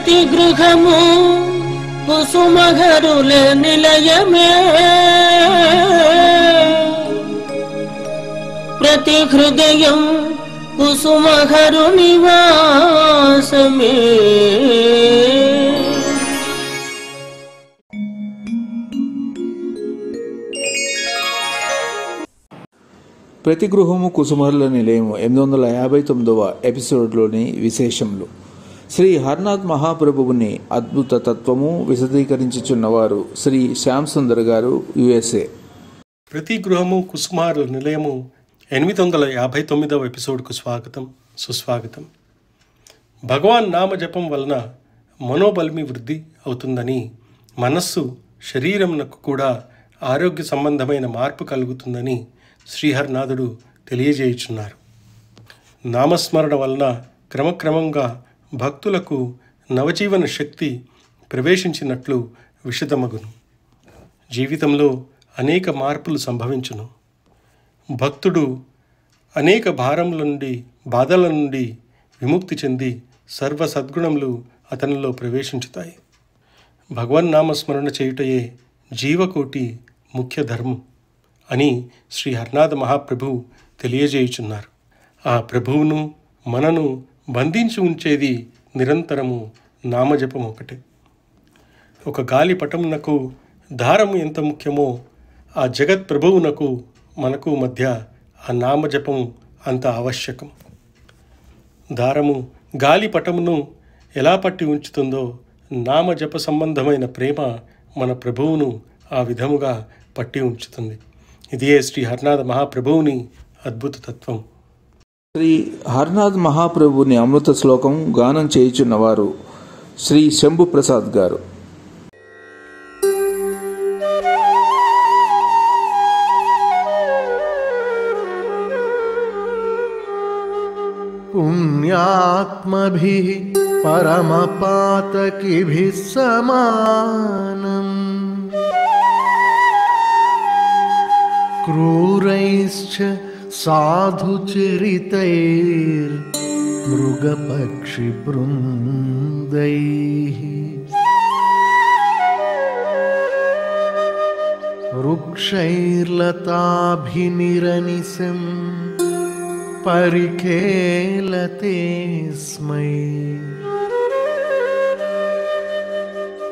ప్రతి గృహము కుసుమఘరుల నిలయమే, ప్రతి హృదయం కుసుమఘరు నివాసమే. ప్రతి గృహము కుసుమహరుల నిలయము 859వ ఎపిసోడ్లోని విశేషములు. శ్రీ హర్నాథ్ మహాప్రభువుని అద్భుత తత్వము విశదీకరించుచున్నవారు శ్రీ శ్యామ్ సుందర్ గారు, USA. ప్రతి గృహము కుసుమహరుల నిలయము 859వ ఎపిసోడ్కు స్వాగతం, సుస్వాగతం. భగవాన్ నామ జపం వలన మనోబలిమి వృద్ధి అవుతుందని, మనస్సు శరీరమునకు కూడా ఆరోగ్య సంబంధమైన మార్పు కలుగుతుందని శ్రీహరినాథుడు తెలియజేయుచున్నారు. నామస్మరణ వలన క్రమక్రమంగా భక్తులకు నవజీవన శక్తి ప్రవేశించినట్లు విషదమగును. జీవితంలో అనేక మార్పులు సంభవించును. భక్తుడు అనేక భారముల నుండి, బాధల నుండి విముక్తి చెంది సర్వ సద్గుణములు అతనిలో ప్రవేశించుతాయి. భగవన్నామస్మరణ చేయుటయే జీవకోటి ముఖ్య ధర్మం అని శ్రీ హర్నాథ మహాప్రభువు తెలియజేయుచున్నారు. ఆ ప్రభువును మనను బంధించి ఉంచేది నిరంతరము నామజపం ఒకటే. ఒక గాలి పటమునకు దారము ఎంత ముఖ్యమో, ఆ జగత్ ప్రభువునకు మనకు మధ్య ఆ నామజపం అంత ఆవశ్యకం. దారము గాలి పటమును ఎలా పట్టి ఉంచుతుందో, నామజప సంబంధమైన ప్రేమ మన ప్రభువును ఆ విధముగా పట్టి ఉంచుతుంది. ఇదే శ్రీ హర్నాథ మహాప్రభువుని అద్భుత తత్వం. శ్రీ హర్నాథ్ మహాప్రభుని అమృత శ్లోకం గానం చేయుచున్నవారు శ్రీ శంభు ప్రసాద్ గారు. పుణ్యాత్మభిః పరమపాతకిభిః సమానం క్రూరైశ్చ సాధుచరితైర్మృగపక్షిబృందైః వృక్షైర్లతాభినిరనిశం పరిఖేలతే స్మై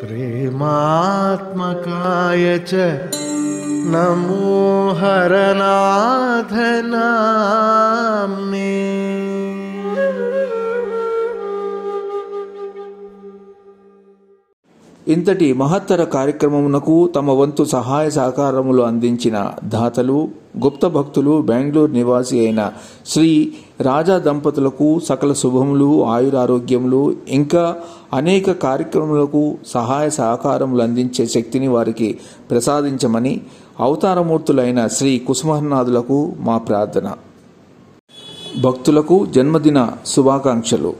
ప్రేమాత్మకాయ చ నమో హరనాథ నామ్నే. ఇంతటి మహత్తర కార్యక్రమమునకు తమ వంతు సహాయ సహకారములు అందించిన దాతలు, గుప్త భక్తులు, బెంగళూరు నివాసి అయిన శ్రీ రాజా దంపతులకు సకల శుభములు, ఆయురారోగ్యములు, ఇంకా అనేక కార్యక్రమాలకు సహాయ సహకారములు అందించే శక్తిని వారికి ప్రసాదించమని అవతారమూర్తులైన శ్రీ కుసుమహర్నాథులకు మా ప్రార్థన. భక్తులకు జన్మదిన శుభాకాంక్షలు.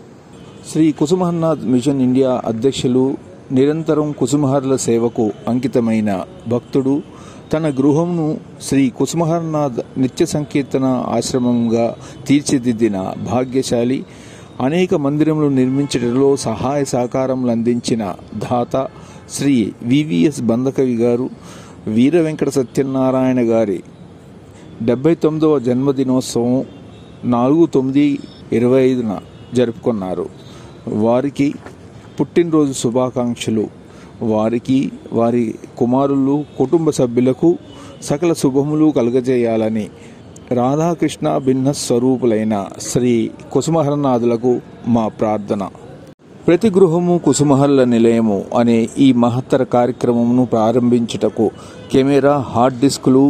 శ్రీ కుసుమహర్నాథ్ మిషన్ ఇండియా అధ్యక్షులు, నిరంతరం కుసుమహరుల సేవకు అంకితమైన భక్తుడు, తన గృహంను శ్రీ కుసుమహర్నాథ్ నిత్య సంకీర్తన ఆశ్రమంగా తీర్చిదిద్దిన భాగ్యశాలి, అనేక మందిరములు నిర్మించడంలో సహాయ సహకారములు అందించిన దాత శ్రీ వివిఎస్ బందకవి గారు, వీర వెంకట సత్యనారాయణ గారి 79వ జన్మదినోత్సవం 4/9/25 జరుపుకున్నారు. వారికి పుట్టినరోజు శుభాకాంక్షలు. వారికి, వారి కుమారులు, కుటుంబ సభ్యులకు సకల శుభములు కలుగజేయాలని రాధాకృష్ణ భిన్న స్వరూపులైన శ్రీ కుసుమహరనాథులకు మా ప్రార్థన. ప్రతి గృహము కుసుమహరుల నిలయము అనే ఈ మహత్తర కార్యక్రమమును ప్రారంభించుటకు కెమెరా, హార్డ్ డిస్కులు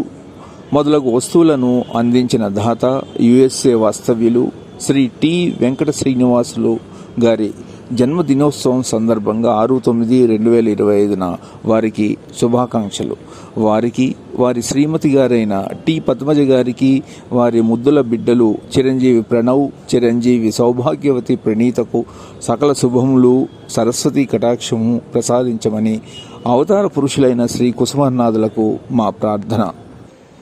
మొదలగు వస్తువులను అందించిన దాత USA వాస్తవ్యులు శ్రీ టి వెంకట శ్రీనివాసులు గారి జన్మదినోత్సవం సందర్భంగా 6/9/2025 వారికి శుభాకాంక్షలు. వారికి, వారి శ్రీమతి గారైన టి పద్మజ గారికి, వారి ముద్దుల బిడ్డలు చిరంజీవి ప్రణవ్, చిరంజీవి సౌభాగ్యవతి ప్రణీతకు సకల శుభములు, సరస్వతి కటాక్షము ప్రసాదించమని అవతార పురుషులైన శ్రీ కుసుమహర్నాథులకు మా ప్రార్థన.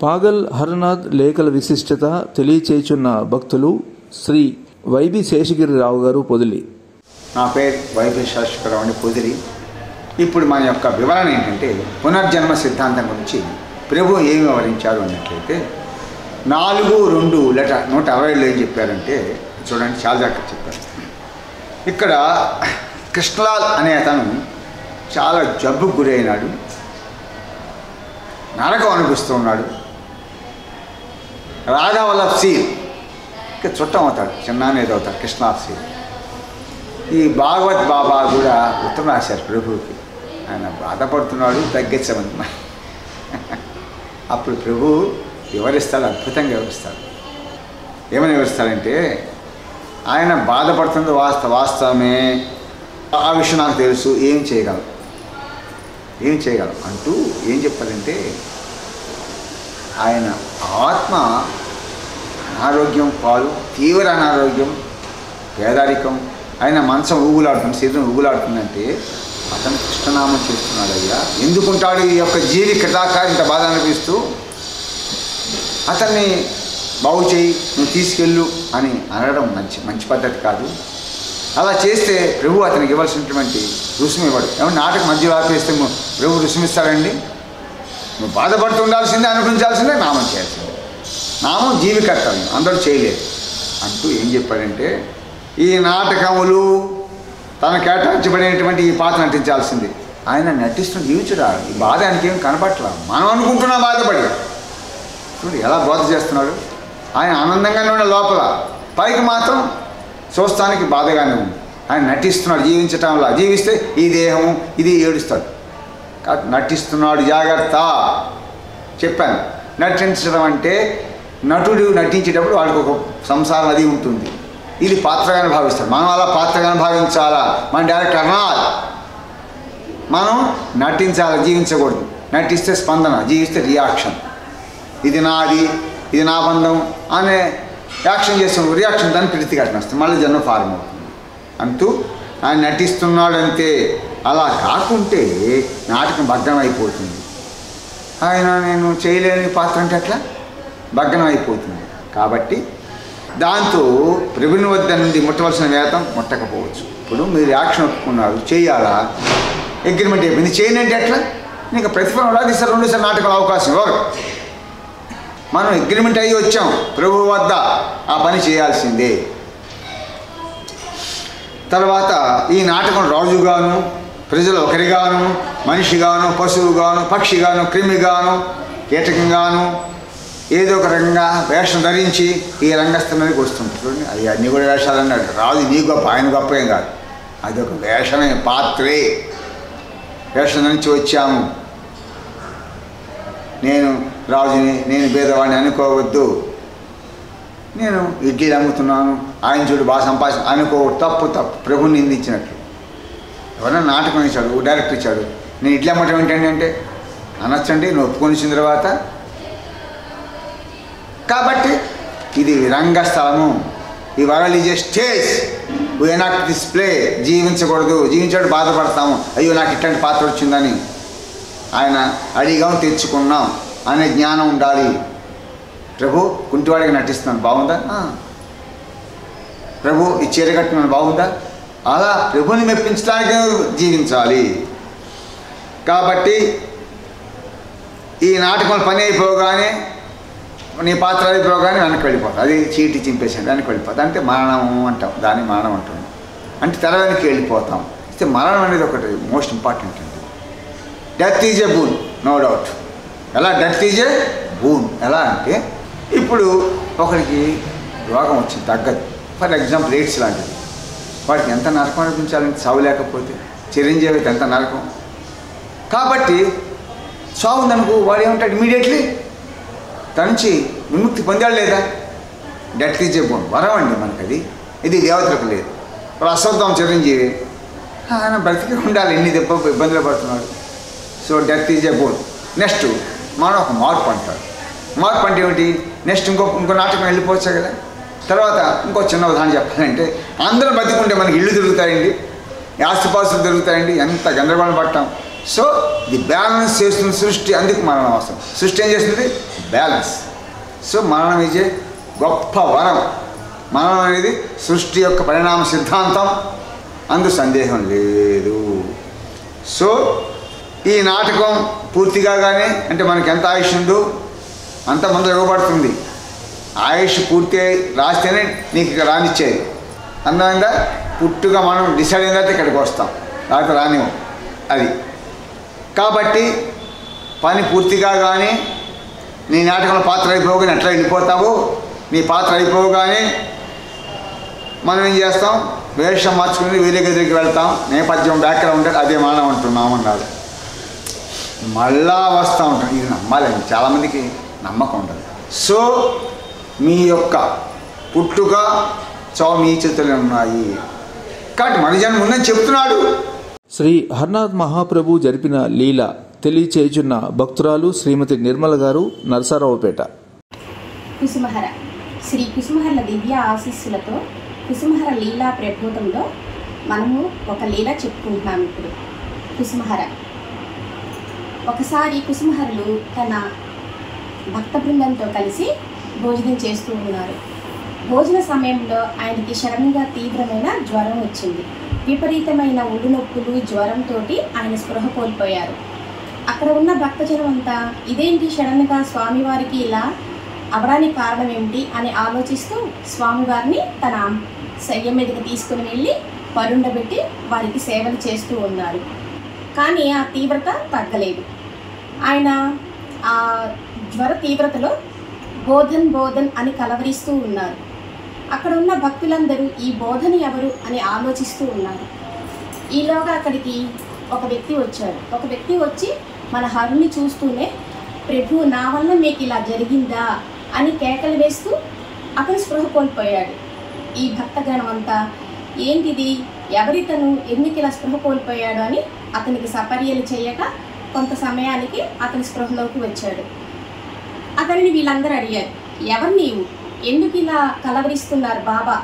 పాగల్ హరనాథ్ లేఖల విశిష్టత తెలియచేయుచున్న భక్తులు శ్రీ వైబి శేషగిరిరావు గారు పొదిలి. నా పేరు వైవి శాశ్వతరావు అని పొదిరి. ఇప్పుడు మన యొక్క వివరణ ఏంటంటే పునర్జన్మ సిద్ధాంతం గురించి ప్రభు ఏమి వివరించారు అన్నట్లయితే 4:2 ఏం చెప్పారంటే చూడండి, చాలా జాగ్రత్త చెప్పారు. ఇక్కడ కృష్ణలాల్ అనే అతను చాలా జబ్బుకు గురైనాడు, నరకం అనిపిస్తూ ఉన్నాడు. రాఘవల్లభ్ సీల్ ఇంకా చుట్టం అవుతాడు, చిన్నానే అవుతాడు కృష్ణలాల్ సీల్. ఈ భాగవత్ బాబా కూడా ఉత్తరం రాశారు ప్రభువుకి, ఆయన బాధపడుతున్నాడు తగ్గించమని. అప్పుడు ప్రభు వివరిస్తాడు, అద్భుతంగా వివరిస్తాడు. ఏమని వివరిస్తాడంటే ఆయన బాధపడుతుంది వాస్తవమే, ఆ విషయం నాకు తెలుసు, ఏం చేయగలం అంటూ ఏం చెప్పారంటే ఆయన ఆత్మ అనారోగ్యం పాలు, తీవ్ర అనారోగ్యం, పేదరికం, ఆయన మంచం ఊగులాడుతుంది, శరీరం ఊగులాడుతుందంటే అతను కృష్ణనామం చేస్తున్నాడు. అయ్యా ఎందుకుంటాడు ఈ యొక్క జీవి కటాకా ఇంత బాధ అనిపిస్తూ, అతన్ని బాగు చేయి, నువ్వు తీసుకెళ్ళు అని అనడం మంచి పద్ధతి కాదు. అలా చేస్తే ప్రభు అతనికి ఇవ్వాల్సినటువంటి రుసుము ఇవ్వడు. ఏమన్నా నాటక మధ్యలో ఆపేస్తే ప్రభు రుసుమిస్తాడండి? నువ్వు బాధపడుతూ ఉండాల్సిందే, అనుభవించాల్సిందే, నామం చేయాల్సిందే. నామం జీవి కర్తవ్యం, అందరూ చేయలేదు అంటూ ఏం చెప్పాడంటే ఈ నాటకములు తన కేటాయించబడినటువంటి ఈ పాత్ర నటించాల్సింది. ఆయన నటిస్తున్న జీవించుడా, ఈ బాధ ఆయనకేం కనపట్లా, మనం అనుకుంటున్నాం బాధపడి. చూడు ఎలా బోధ చేస్తున్నాడు. ఆయన ఆనందంగానే ఉన్న లోపల, పైకి మాత్రం చూస్తానికి బాధగానే ఉంది. ఆయన నటిస్తున్నాడు జీవించటంలా. జీవిస్తే ఈ దేహము ఇది ఏడుస్తాడు, నటిస్తున్నాడు. జాగ్రత్త చెప్పాను. నటించడం అంటే నటుడు నటించేటప్పుడు వాడికి ఒక సంసారం అది ఉంటుంది, ఇది పాత్రగానే భావిస్తాడు. మనం అలా పాత్రగానే భావించాలా? మన డైరెక్టర్ అనాలి, మనం నటించాలి, జీవించకూడదు. నటిస్తే స్పందన, జీవిస్తే రియాక్షన్. ఇది నాది, ఇది నా బంధం అనే యాక్షన్ చేస్తున్నాడు, రియాక్షన్ దాన్ని ప్రీతిఘటన వస్తుంది, మళ్ళీ జన్మ ఫారం అవుతుంది అంటూ ఆయన నటిస్తున్నాడంతే. అలా కాకుంటే నాటకం భగ్నం అయిపోతుంది. ఆయన నేను చేయలేని పాత్ర అంటే అట్లా భగ్నం అయిపోతుంది. కాబట్టి దాంతో ప్రభుని వద్ద నుండి ముట్టవలసిన వేతం ముట్టకపోవచ్చు. ఇప్పుడు మీరు యాక్షన్ ఒప్పుకున్నారు, చేయాలా, అగ్రిమెంట్ అయిపోయింది, చేయనంటే ఎట్లా? నీకు ప్రతిఫలం రాదు. ఈసారి 2 నాటకాల అవకాశం ఇవ్వరు. మనం అగ్రిమెంట్ అయ్యి వచ్చాం ప్రభు వద్ద, ఆ పని చేయాల్సిందే. తర్వాత ఈ నాటకం రాజుగాను, ప్రజలు ఒకరిగాను, మనిషిగాను, పశువుగాను, పక్షిగాను, క్రిమిగాను, కీటకంగాను ఏదో ఒక రకంగా వేషం ధరించి ఈ రంగస్థలానికి వస్తుంది. చూడండి, అది అన్ని కూడా వేషాలు అన్నాడు. రాజు నీ గొప్ప, ఆయన గొప్ప ఏం కాదు, అది ఒక వేషమే, పాత్రే. వేషం ధరించి వచ్చాము, నేను రాజుని, నేను పేదవాడిని అనుకోవద్దు, నేను ఇడ్లీలు అమ్ముతున్నాను, ఆయన చూడు బాగా సంపాదించి అనుకోవద్దు. తప్పు ప్రభుని నిందించినట్లు. ఎవరైనా నాటకం ఇచ్చాడు, డైరెక్టర్ ఇచ్చాడు, నేను ఇడ్లీ అమ్మటం ఏంటంటే అనొచ్చండి, నువ్వు ఒప్పుకొనిచ్చిన తర్వాత. కాబట్టి ఇది రంగస్థలము, ఈ world is a stage, we not display. జీవించకూడదు, జీవించాడు బాధపడతాము, అయ్యో నాకు ఇట్లాంటి పాత్ర వచ్చిందని. ఆయన అడిగాం తెచ్చుకున్నాం అనే జ్ఞానం ఉండాలి. ప్రభు కుంటివాడికి నటిస్తున్నాను, బాగుందా? ప్రభు ఈ చీర కట్టున్నాను, బాగుందా? అలా ప్రభుని మెప్పించడానికి జీవించాలి. కాబట్టి ఈ నాటకం పని అయిపోగానే, నీ పాత్ర అయిపోగానే వెనక్కి వెళ్ళిపోతుంది. అది చీటి చింపేసాను, వెనక్కి వెళ్ళిపోతుంది. అంటే మరణం అంటాం, దాన్ని మరణం అంటాం. అంటే తెర వెనక్కి వెళ్ళిపోతాం. అయితే మరణం అనేది ఒకటి మోస్ట్ ఇంపార్టెంట్ అండి. Death is a boon, no doubt. ఎలా డెత్ ఈజ్ ఏ బూన్? ఎలా అంటే ఇప్పుడు ఒకరికి రోగం వచ్చింది, తగ్గదు. ఫర్ ఎగ్జాంపుల్ ఎయిడ్స్ లాంటిది, వాడికి ఎంత నరకం అనిపించాలంటే చావు లేకపోతే, చిరంజీవికి ఎంత నరకం. కాబట్టి చావు ఉందనుకో, వాడు ఏమంటాడు ఇమీడియట్లీ తన నుంచి విముక్తి పొందాడు లేదా? డెత్ ఈజ్ ఏ బోన్, వరం అండి మనకు అది. ఇది దేవతలకు లేదు. వాడు అశ్వత్థామ చిరంజీవి, ఆయన బ్రతికి ఉండాలి, ఎన్ని ఇబ్బందులు పడుతున్నాడు. So death is A bone. Next మనం ఒక మార్పు అంటాడు. మార్పు అంటే ఏమిటి? నెక్స్ట్ ఇంకో నాటకం వెళ్ళిపోవచ్చు కదా. తర్వాత ఇంకో చిన్న ఉదాహరణ చెప్పాలంటే, అందరూ బతికుంటే మనకి ఇళ్ళు తిరుగుతాయండి, ఆస్తిపాస్తులు తిరుగుతాయండి, ఎంత గందరగోళం పట్టాం. సో ఇది బ్యాలెన్స్ చేస్తుంది సృష్టి, అందుకు మరణం అవసరం. సృష్టి ఏం చేస్తుంది? బ్యాలెన్స్. సో మరణం ఇచ్చే గొప్ప వరం. మరణం అనేది సృష్టి యొక్క పరిణామ సిద్ధాంతం. అందు సందేహం లేదు. సో ఈ నాటకం పూర్తిగా కానీ అంటే మనకి ఎంత ఆయుష్ ఉందో అంత ముందు ఇవ్వబడుతుంది. ఆయుష్ పూర్తి రాస్తేనే నీకు ఇక్కడ రానిచ్చేది. అందంగా పుట్టుగా మనం డిసైడ్ అయిన తర్వాత ఇక్కడికి వస్తాం, లేకపోతే రానివ్వం. అది కాబట్టి పని పూర్తిగా కానీ నీ నాటకంలో పాత్ర అయిపోగానే ఎట్లా వెళ్ళిపోతావో, నీ పాత్ర అయిపోగానే మనం ఏం చేస్తాం, వేషం మార్చుకుని వేరే గదికి వెళ్తాం, నేపథ్యం బ్యాక్గ్రౌండ్ అదే మనం అంటున్నాం అన్నారు. మళ్ళా వస్తూ ఉంటాం. ఇది నమ్మాలండి, చాలామందికి నమ్మకం ఉండదు. సో మీ యొక్క పుట్టుక మీ చేతులు ఉన్నాయి కాబట్టి మన జన్మ ఉందని చెప్తున్నాడు. శ్రీ హర్నాథ్ మహాప్రభు జరిపిన లీల తెలియచేయుచున్న భక్తురాలు శ్రీమతి నిర్మల గారు, నరసరావుపేట. కుసుమహర శ్రీ కుసుమహర్ల దివ్య ఆశీస్సులతో కుసుమహర లీలా ప్రబోధంలో మనము ఒక లీల చెప్పుకుంటున్నాం. ఇప్పుడు కుసుమహర. ఒకసారి కుసుమహరులు తన భక్త బృందంతో కలిసి భోజనం చేస్తూ ఉన్నారు. భోజన సమయంలో ఆయనకి సడన్గా తీవ్రమైన జ్వరం వచ్చింది. విపరీతమైన ఒళ్ళు నొప్పులు, జ్వరంతో ఆయన స్పృహ కోల్పోయారు. అక్కడ ఉన్న భక్తజనం అంతా ఇదేంటి సడన్గా స్వామివారికి ఇలా అవడానికి కారణం ఏమిటి అని ఆలోచిస్తూ స్వామివారిని తన శయ్య మీదకి తీసుకుని వెళ్ళి పరుండబెట్టి వారికి సేవలు చేస్తూ ఉన్నారు. కానీ ఆ తీవ్రత తగ్గలేదు. ఆయన ఆ జ్వర తీవ్రతలో బోధన్ బోధన్ అని కలవరిస్తూ ఉన్నారు. అక్కడ ఉన్న భక్తులందరూ ఈ బోధన ఎవరు అని ఆలోచిస్తూ ఉన్నారు. ఈలోగా అక్కడికి ఒక వ్యక్తి వచ్చాడు. ఒక వ్యక్తి వచ్చి మన హరుని చూస్తూనే, ప్రభు నా వల్ల మీకు ఇలా జరిగిందా అని కేకలు వేస్తూ అతను స్పృహ కోల్పోయాడు. ఈ భక్తగణం అంతా ఏంటిది, ఎవరితను, ఎందుకు ఇలా స్పృహ కోల్పోయాడు అని అతనికి సపర్యలు చేయక కొంత సమయానికి అతని స్పృహలోకి వచ్చాడు. అతనిని వీళ్ళందరూ అడిగారు, ఎవరు నీవు, ఎందుకు ఇలా కలవరిస్తున్నారు బాబా,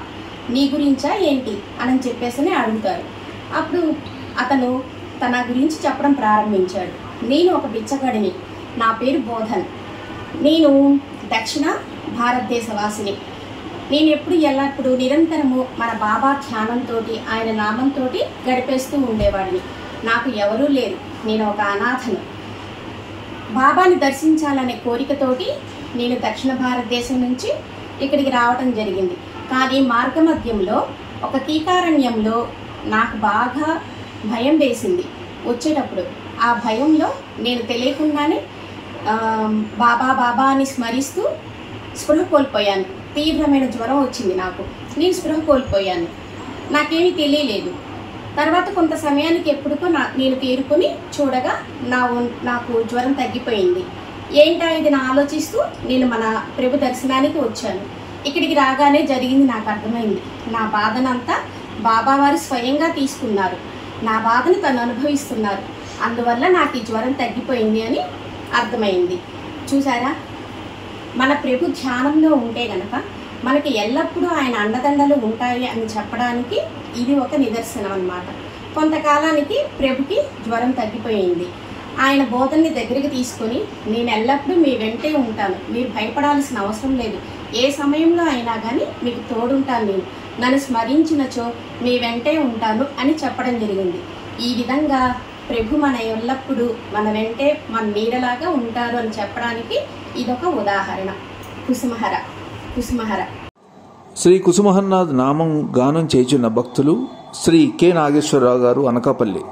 నీ గురించా ఏంటి అని చెప్పేసి అడుగుతారు. అప్పుడు అతను తన గురించి చెప్పడం ప్రారంభించాడు. నేను ఒక బిచ్చగాడిని, నా పేరు బోధన్, నేను దక్షిణ భారతదేశవాసిని. నేను ఎల్లప్పుడూ నిరంతరము మన బాబా ధ్యానంతో ఆయన నామంతో గడిపేస్తూ ఉండేవాడిని. నాకు ఎవరూ లేరు, నేను ఒక అనాథను. బాబాని దర్శించాలనే కోరికతోటి నేను దక్షిణ భారతదేశం నుంచి ఇక్కడికి రావటం జరిగింది. కానీ మార్గమధ్యంలో ఒక కీకారణ్యంలో నాకు బాగా భయం వేసింది. వచ్చేటప్పుడు ఆ భయంలో నేను తెలియకుండానే బాబా బాబా అని స్మరిస్తూ స్పృహ కోల్పోయాను. తీవ్రమైన జ్వరం వచ్చింది నాకు, నేను స్పృహ కోల్పోయాను, నాకేమీ తెలియలేదు. తర్వాత కొంత సమయానికి ఎప్పుడుకో నేను తేరుకొని చూడగా నాకు జ్వరం తగ్గిపోయింది. ఏంటా ఇది నా ఆలోచిస్తూ నేను మన ప్రభు దర్శనానికి వచ్చాను. ఇక్కడికి రాగానే జరిగింది నాకు అర్థమైంది. నా బాధనంతా బాబావారు స్వయంగా తీసుకున్నారు, నా బాధను తను అనుభవిస్తున్నారు, అందువల్ల నాకు ఈ జ్వరం తగ్గిపోయింది అని అర్థమైంది. చూసారా, మన ప్రభు ధ్యానంలో ఉంటే గనక మనకి ఎల్లప్పుడూ ఆయన అండదండలు ఉంటాయి అని చెప్పడానికి ఇది ఒక నిదర్శనం అన్నమాట. కొంతకాలానికి ప్రభుకి జ్వరం తగ్గిపోయింది. ఆయన బోధనని దగ్గరికి తీసుకొని, నేను ఎల్లప్పుడూ మీ వెంటే ఉంటాను, మీరు భయపడాల్సిన అవసరం లేదు, ఏ సమయంలో అయినా కానీ మీకు తోడుంటాను, నేను నన్ను స్మరించినచో మీ వెంటే ఉంటాను అని చెప్పడం జరిగింది. ఈ విధంగా ప్రభు మన ఎల్లప్పుడూ మన వెంటే మన నీడలాగా ఉంటారు అని చెప్పడానికి ఇదొక ఉదాహరణ. కుసుమహర. కుసుమహర. శ్రీ కుసుమహర్నాథ్ నామం గానం చేయుచున్న భక్తులు శ్రీ కె నాగేశ్వరరావు గారు, అనకాపల్లి.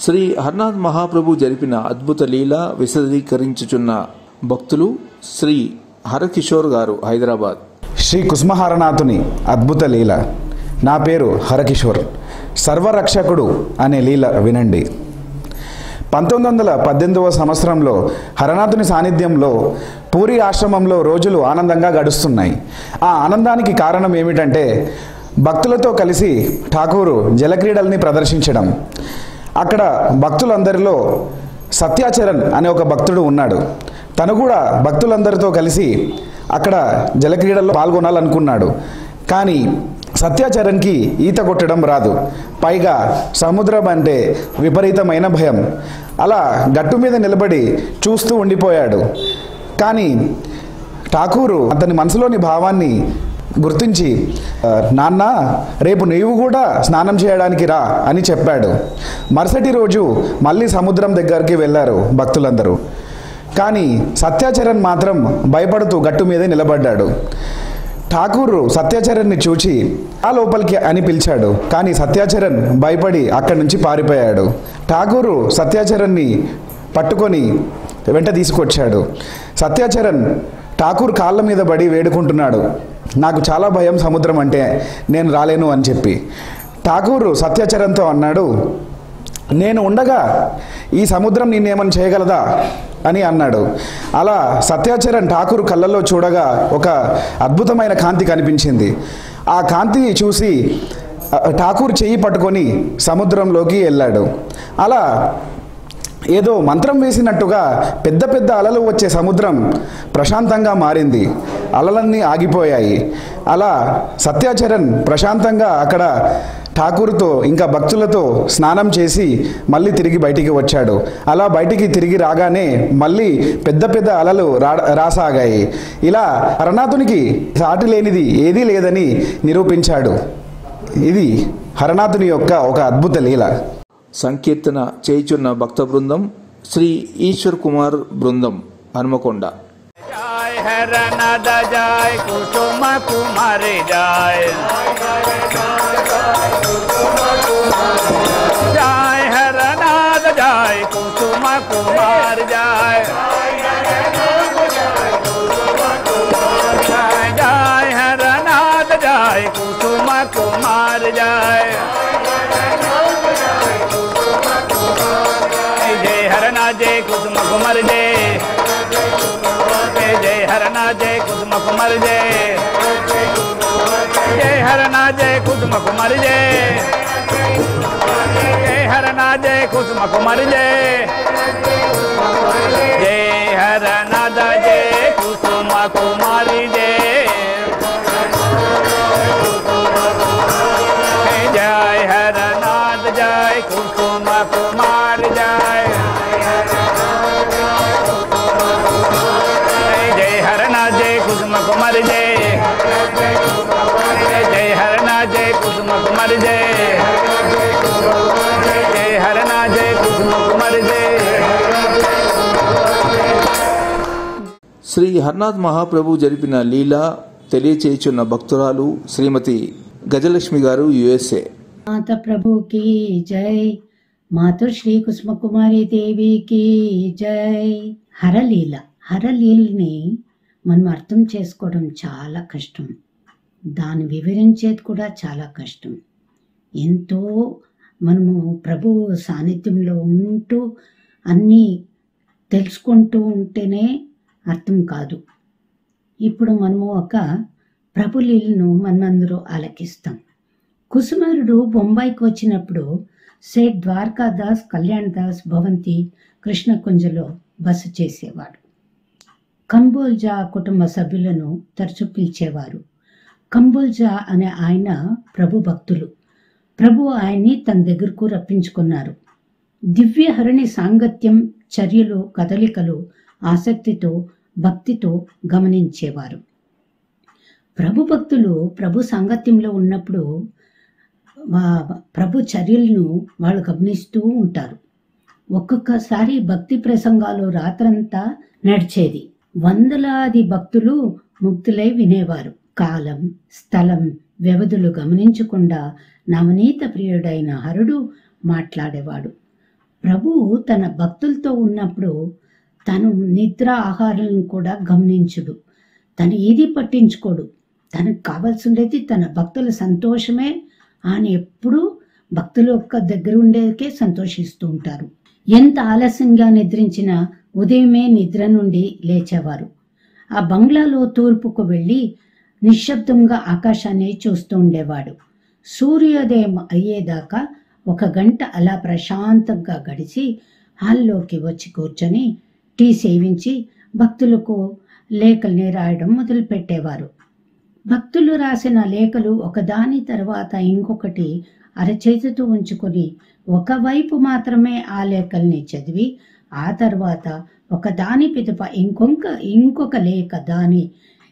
శ్రీ హరనాథ్ మహాప్రభు జరిపిన అద్భుత లీల విశదీకరించుచున్న భక్తులు శ్రీ హరకిషోర్ గారు, హైదరాబాద్. శ్రీ కుసుమహరనాథుని అద్భుత లీల. నా పేరు హరకిషోర్. సర్వరక్షకుడు అనే లీల వినండి. 1918వ సంవత్సరంలో హరనాథుని సాన్నిధ్యంలో పూరి ఆశ్రమంలో రోజులు ఆనందంగా గడుస్తున్నాయి. ఆ ఆనందానికి కారణం ఏమిటంటే భక్తులతో కలిసి ఠాకూరు జలక్రీడల్ని ప్రదర్శించడం. అక్కడ భక్తులందరిలో సత్యాచరణ్ అనే ఒక భక్తుడు ఉన్నాడు. తను కూడా భక్తులందరితో కలిసి అక్కడ జలక్రీడల్లో పాల్గొనాలనుకున్నాడు. కానీ సత్యాచరణ్కి ఈత కొట్టడం రాదు. పైగా సముద్రం అంటే విపరీతమైన భయం. అలా గట్టు మీద నిలబడి చూస్తూ ఉండిపోయాడు. కానీ ఠాకూరు అతని మనసులోని భావాన్ని గుర్తించి, నాన్న, రేపు నీవు కూడా స్నానం చేయడానికి రా అని చెప్పాడు. మరుసటి రోజు మళ్ళీ సముద్రం దగ్గరికి వెళ్ళారు భక్తులందరూ. కానీ సత్యాచరణ్ మాత్రం భయపడుతూ గట్టు మీదే నిలబడ్డాడు. ఠాకూరు సత్యాచరణ్ని చూచి ఆ లోపలికి అని పిలిచాడు. కానీ సత్యాచరణ్ భయపడి అక్కడి నుంచి పారిపోయాడు. ఠాకూరు సత్యాచరణ్ని పట్టుకొని వెంట తీసుకొచ్చాడు. సత్యాచరణ్ ఠాకూర్ కాళ్ళ మీద పడి వేడుకుంటున్నాడు, నాకు చాలా భయం సముద్రం అంటే, నేను రాలేను అని చెప్పి. ఠాకూరు సత్యాచరణ్తో అన్నాడు, నేను ఉండగా ఈ సముద్రం నిన్నేమని చేయగలదా అని అన్నాడు. అలా సత్యాచరణ్ ఠాకూర్ కళ్ళల్లో చూడగా ఒక అద్భుతమైన కాంతి కనిపించింది. ఆ కాంతి చూసి ఠాకూర్ చెయ్యి పట్టుకొని సముద్రంలోకి వెళ్ళాడు. అలా ఏదో మంత్రం వేసినట్టుగా పెద్ద పెద్ద అలలు వచ్చే సముద్రం ప్రశాంతంగా మారింది. అలలన్నీ ఆగిపోయాయి. అలా సత్యాచరణ్ ప్రశాంతంగా అక్కడ ఠాకూర్తో ఇంకా భక్తులతో స్నానం చేసి మళ్ళీ తిరిగి బయటికి వచ్చాడు. అలా బయటికి తిరిగి రాగానే మళ్ళీ పెద్ద పెద్ద అలలు రాసాగాయి. ఇలా హరనాథునికి సాటి లేనిది ఏదీ లేదని నిరూపించాడు. ఇది హరనాథుని యొక్క ఒక అద్భుత లీల. సంకీర్తన చేయుచున్న భక్త బృందం శ్రీ ఈశ్వర్ కుమార్ బృందం, హనుమకొండ. जय हरनाथ जय कुसुम कुमार जय, जय हरनाथ जय कुसुम कुमार जय, जय हरनाथ जय कुसुम कुमार जय, जय हरनाथ जय कुसुम कुमार जय, जय हरनाथ जय कुसुम कुमार जय, जय हरनाथ जय कुसुम कुमार जय, जय हरनाथ जय कुसुम कुमार जय, जय हरनाथ जय कुसुम कुमार जय, जय हरनाथ जय कुसुम कुमार जय, जय हरनाथ जय कुसुम कुमार जय, जय हरनाथ जय कुसुम कुमार जय, जय हरनाथ जय कुसुम कुमार जय. శ్రీ హరనాథ్ మహాప్రభు జరిపిన లీల తెలియచేయుచున్న భక్తురాలు శ్రీమతి గజలక్ష్మి గారు, USA. మాత ప్రభుకి జై, మాతృ శ్రీ కుసుమ కుమారి దేవికి జై. హరలీలని మనం అర్థం చేసుకోవడం చాలా కష్టం, దాన్ని వివరించేది కూడా చాలా కష్టం. ఎంతో మనము ప్రభు సాన్నిధ్యంలో ఉంటూ అన్నీ తెలుసుకుంటూ ఉంటేనే అర్థం కాదు. ఇప్పుడు మనము ఒక ప్రభు లీలను మనందరూ ఆలకిస్తాం. కుసుమరుడు బొంబాయికి వచ్చినప్పుడు సేట్ ద్వారకాదాస్, కళ్యాణ్ దాస్, భవంతి కృష్ణకుంజలో బస చేసేవాడు. కంబోల్జా కుటుంబ సభ్యులను తరచు పిలిచేవారు. కంబోల్జా అనే ఆయన ప్రభు భక్తులు. ప్రభు ఆయన్ని తన దగ్గరకు రప్పించుకున్నారు. దివ్యహరిణి సాంగత్యం, చర్యలు, కదలికలు ఆసక్తితో, భక్తితో గమనించేవారు. ప్రభు భక్తులు ప్రభు సాంగత్యంలో ఉన్నప్పుడు ప్రభు చర్యలను వాళ్ళు గమనిస్తూ ఉంటారు. ఒక్కొక్కసారి భక్తి ప్రసంగాలు రాత్రంతా నడిచేది. వందలాది భక్తులు ముక్తులై వినేవారు. కాలం, స్థలం, వ్యవధులు గమనించకుండా నవనీత ప్రియుడైన హరుడు మాట్లాడేవాడు. ప్రభు తన భక్తులతో ఉన్నప్పుడు తను నిద్ర, ఆహారాలను కూడా గమనించుడు. తను ఏది పట్టించుకోడు. తనకు కావాల్సిండేది తన భక్తుల సంతోషమే. ఆయన ఎప్పుడూ భక్తుల యొక్క దగ్గర ఉండేకే సంతోషిస్తూ ఉంటారు. ఎంత ఆలస్యంగా నిద్రించినా ఉదయమే నిద్ర నుండి లేచేవారు. ఆ బంగ్లాలో తూర్పుకు వెళ్ళి నిశ్శబ్దంగా ఆకాశాన్ని చూస్తూ ఉండేవాడు. సూర్యోదయం అయ్యేదాకా 1 గంట అలా ప్రశాంతంగా గడిచి హాల్లోకి వచ్చి కూర్చొని టీ సేవించి భక్తులకు లేఖల్ని రాయడం మొదలుపెట్టేవారు. భక్తులు రాసిన లేఖలు ఒకదాని తర్వాత ఇంకొకటి అరచేతితో ఉంచుకొని ఒకవైపు మాత్రమే ఆ లేఖల్ని చదివి ఆ తర్వాత ఒకదాని పిదప ఇంకొక లేఖ దాని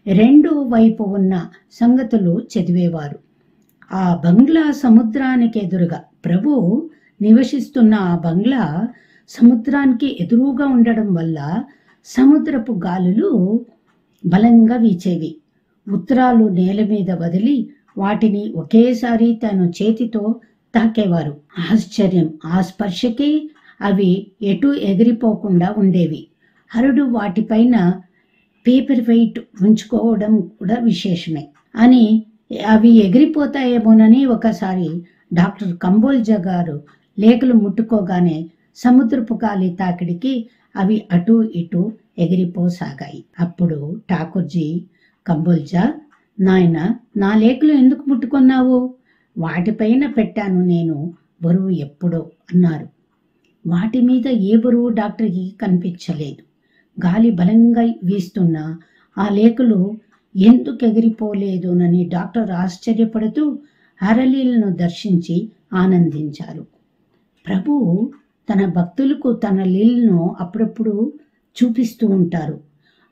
రెండో వైపు ఉన్న సంగతులు చదివేవారు. ఆ బంగ్లా సముద్రానికి ఎదురుగా, ప్రభు నివసిస్తున్న ఆ బంగ్లా సముద్రానికి ఎదురుగా ఉండడం వల్ల సముద్రపు గాలులు బలంగా వీచేవి. ఉత్తరాలు నేల మీద వదిలి వాటిని ఒకేసారి తన చేతితో తాకేవారు. ఆశ్చర్యం, ఆ స్పర్శకి అవి ఎటు ఎగిరిపోకుండా ఉండేవి. హరుడు వాటిపైన పేపర్ వెయిట్ ఉంచుకోవడం కూడా విశేషమే అని అవి ఎగిరిపోతాయేమోనని ఒకసారి డాక్టర్ కంబోల్జా గారు లేఖలు ముట్టుకోగానే సముద్రపు గాలి తాకిడికి అవి అటు ఇటు ఎగిరిపోసాగాయి. అప్పుడు ఠాకూర్జీ, కంబోల్జా, నాయన, నా లేఖలు ఎందుకు ముట్టుకున్నావు? వాటిపైన పెట్టాను నేను, బరువు ఎప్పుడో అన్నారు. వాటి మీద ఏ బరువు డాక్టర్కి కనిపించలేదు. గాలి బలంగా వీస్తున్నా ఆ లేఖలు ఎందుకు ఎగిరిపోలేదునని డాక్టర్ ఆశ్చర్యపడుతూ హరలీలను దర్శించి ఆనందించారు. ప్రభు తన భక్తులకు తన లీలను అప్పుడప్పుడు చూపిస్తూ ఉంటారు.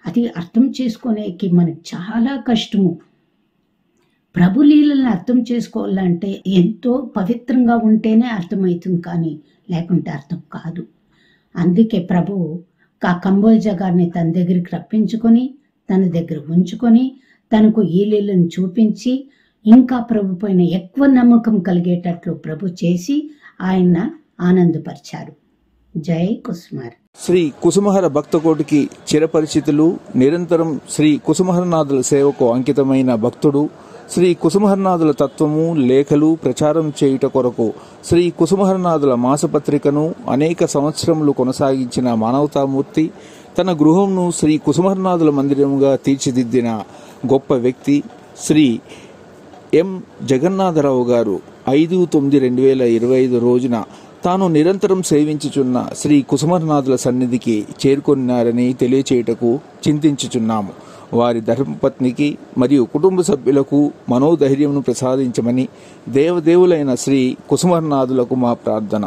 అది అర్థం చేసుకునేకి మనకు చాలా కష్టము. ప్రభు లీలను అర్థం చేసుకోవాలంటే ఎంతో పవిత్రంగా ఉంటేనే అర్థమవుతుంది, కానీ లేకుంటే అర్థం కాదు. అందుకే ప్రభు కంబోల్జా గారిని తన దగ్గరికి రప్పించుకొని తన దగ్గర ఉంచుకొని తనకు ఈ లీలను చూపించి ఇంకా ప్రభు పైన ఎక్కువ నమ్మకం కలిగేటట్లు ప్రభు చేసి ఆయన ఆనందపరిచారు. జై కుసుమహర. శ్రీ కుసుమహర భక్తకోటికి చిరపరిచితులు, నిరంతరం శ్రీ కుసుమహరనాథుల సేవకు అంకితమైన భక్తుడు, శ్రీ కుసుమహరనాథుల తత్వము, లేఖలు ప్రచారం చేయుట కొరకు శ్రీ కుసుమహరనాథుల మాసపత్రికను అనేక సంవత్సరములు కొనసాగించిన మానవతామూర్తి, తన గృహంను శ్రీ కుసుమహరనాథుల మందిరముగా తీర్చిదిద్దిన గొప్ప వ్యక్తి శ్రీ ఎం జగన్నాథరావు గారు 5/9/2025 రోజున తాను నిరంతరం సేవించుచున్న శ్రీ కుసుమహరనాథుల సన్నిధికి చేరుకొన్నారని తెలియచేయుటకు చింతించుచున్నాము. వారి ధర్మపత్నికి మరియు కుటుంబ సభ్యులకు మనోధైర్యమును ప్రసాదించమని దేవదేవులైన శ్రీ కుసుమహరనాథులకు మా ప్రార్థన.